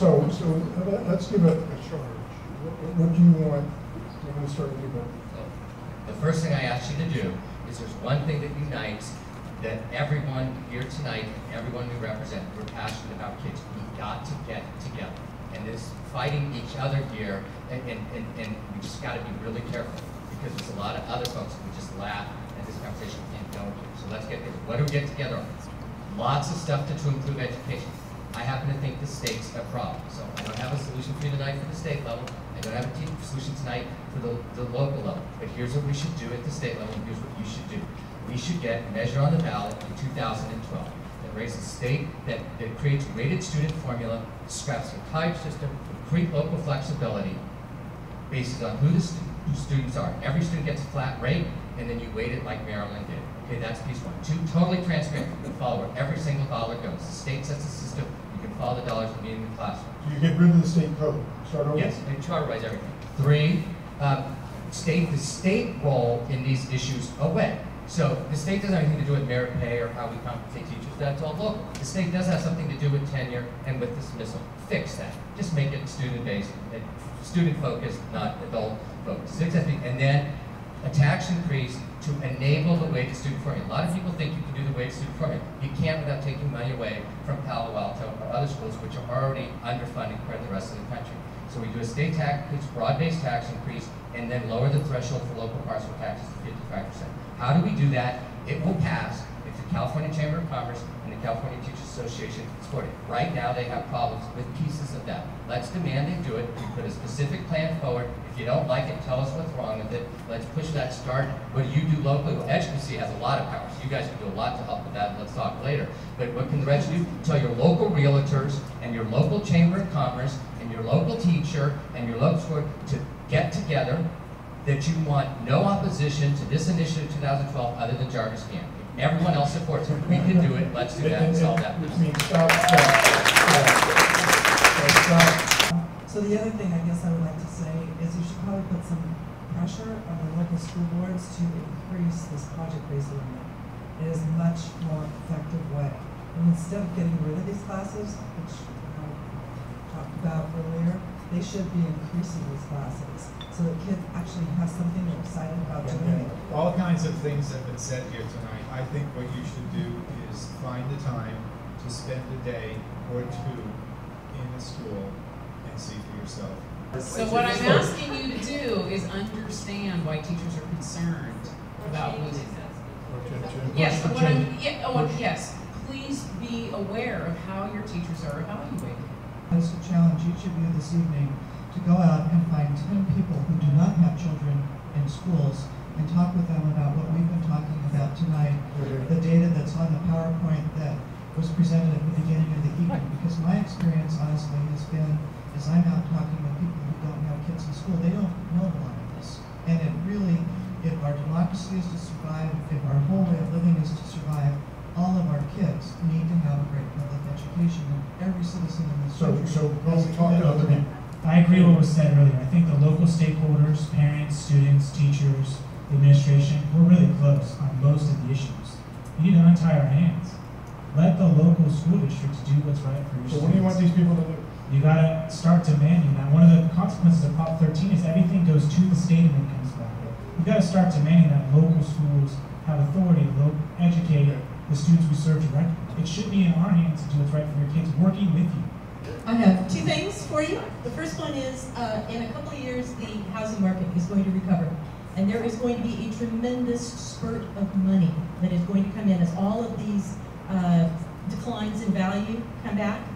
Let's give a charge. What do you want? I'm going to start with you, Ben. The first thing I ask you to do is there's one thing that unites that everyone here tonight, everyone we represent, we're passionate about kids. We've got to get together. And this fighting each other here, and we just got to be really careful because there's a lot of other folks who just laugh at this conversation and don't do. So let's get there. What do we get together on? Lots of stuff to improve education. I happen to think the state's a problem. So I don't have a solution for you tonight for the state level. I don't have a solution tonight for the local level. But here's what we should do at the state level, and here's what you should do. We should get a measure on the ballot in 2012 that raises state, that creates a rated student formula, scraps the entire system, create local flexibility based on who the students are. Every student gets a flat rate, and then you weight it like Maryland did. Okay, that's piece one. Two, totally transparent. You can follow where every single dollar goes. The state sets a system. You can follow the dollars in the classroom. You get rid of the state code. Start over. Yes, and charterize everything. Three, the state role in these issues away. So the state doesn't have anything to do with merit pay or how we compensate teachers. That's all local. The state does have something to do with tenure and with dismissal. Fix that. Just make it student-based, student-focused, not adult-focused. And then a tax increase to enable the weighted student formula. A lot of people think you can do the weighted student formula. You can't without taking money away from Palo Alto or other schools which are already underfunded compared to the rest of the country. So we do a state tax, broad-based tax increase, and then lower the threshold for local parcel taxes to 55%. How do we do that? It will pass if the California Chamber of Commerce and the California Teachers Association support it. Right now they have problems with pieces of that. Let's demand they do it. We put a specific plan forward. If you don't like it, tell us what's wrong with it. Let's push that start. What do you do locally? Well, Educacy has a lot of power, so you guys can do a lot to help with that. Let's talk later. But what can the rest do? Tell your local realtors and your local Chamber of Commerce and your local teacher and your local school to get together that you want no opposition to this initiative 2012 other than Jarvis Camp. Everyone else supports it. We can do it. Let's do that and solve that. Which means stop. So the other thing I guess I would like to say is you should probably put some pressure on the local school boards to increase this project-based learning. It is a much more effective way. And instead of getting rid of these classes, which I talked about earlier, they should be increasing these classes so that kids actually have something they're excited about doing. All kinds of things have been said here tonight. I think what you should do is find the time to spend a day or two in a school and see for yourself. So what I'm asking you to do is understand why teachers are concerned about losing that. Yes, yes. Please be aware of how your teachers are evaluated. I was to challenge each of you this evening to go out and find 10 people who do not have children in schools and talk with them about what we've been talking about tonight, the data that's on the PowerPoint that was presented at the beginning of the evening. Because my experience, honestly, has been, as I'm out talking with people who don't have kids in school, they don't know a lot of this. And it really, if our democracy is to survive, if our whole way of living is to survive, all of our kids need to have a great public education, and every citizen in this country. So when we talk to other people. I agree with what was said earlier. I think the local stakeholders, parents, students, teachers, the administration, we're really close on most of the issues. We need to untie our hands. Let the local school districts do what's right for your students. So what do you want these people to do? You gotta start demanding that. One of the consequences of Prop 13 is everything goes to the state and then comes back. You gotta start demanding that local schools have authority to educate the students we serve directly. It should be in our hands to do what's right for your kids, working with you. I have two things for you. The first one is, in a couple of years, the housing market is going to recover. And there is going to be a tremendous spurt of money that is going to come in as all of these declines in value come back.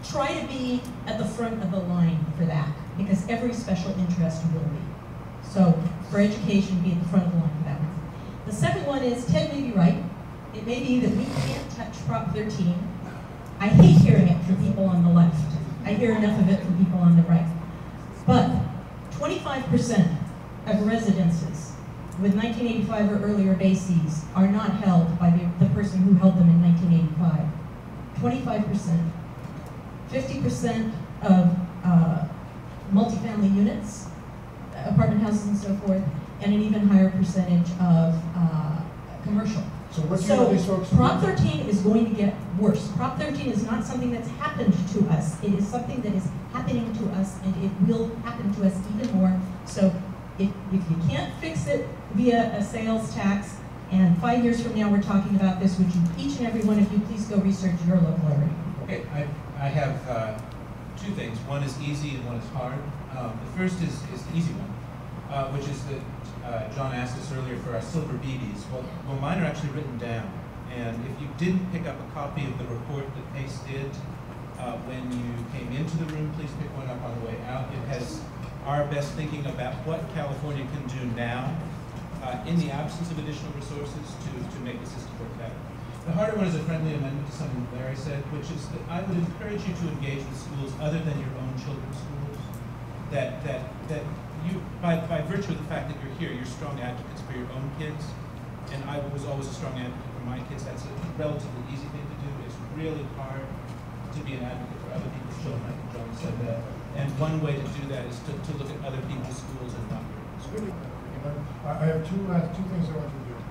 Try to be at the front of the line for that, because every special interest will be. So, for education, be at the front of the line for that one. The second one is, Ted may be right. It may be that we can't touch Prop 13. I hate hearing it from people on the left. I hear enough of it from people on the right. But 25% of residences with 1985 or earlier bases are not held by the person who held them in 1985. 25%. 50% of multifamily units, apartment houses and so forth, and an even higher percentage of commercial. So what do you So want these folks to do? Prop 13 is going to get worse. Prop 13 is not something that's happened to us. It is something that is happening to us, and it will happen to us even more. So if you can't fix it via a sales tax, and 5 years from now we're talking about this, would you, each and every one of you, please go research your local area? Okay, I have two things. One is easy and one is hard. The first is the easy one, which is that John asked us earlier for our silver BBs. Well, mine are actually written down. And if you didn't pick up a copy of the report that Pace did when you came into the room, please pick one up on the way out. It has our best thinking about what California can do now in the absence of additional resources to make the system work better. The harder one is a friendly amendment to something Larry said, which is that I would encourage you to engage with schools other than your own children's schools. That you, by virtue of the fact that you're here, you're strong advocates for your own kids, and I was always a strong advocate for my kids. That's a relatively easy thing to do. It's really hard to be an advocate for other people's children. I think John said that. And one way to do that is to look at other people's schools and not your own school. I have two things I want you to do.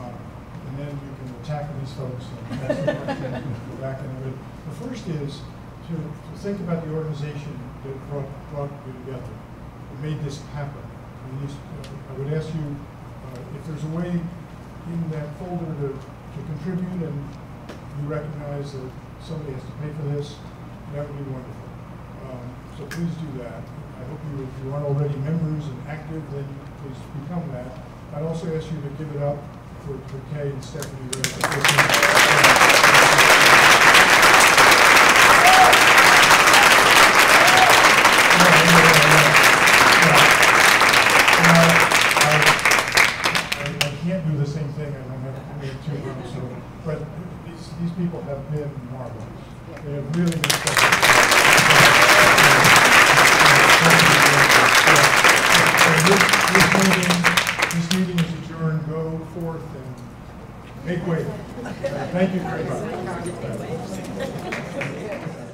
And then you can tackle these folks and ask the questions and go back in with. The first is to think about the organization that brought you together, that made this happen. I would ask you if there's a way in that folder to contribute, and you recognize that somebody has to pay for this, that would be wonderful. So please do that. I hope you, if you aren't already members and active, then please become that. I'd also ask you to give it up for Kay and Stephanie. I can't do the same thing. I don't have two rooms, so, but these people have been marvelous. They have really been special. This meeting is adjourned. Go forth and make way. Thank you very much.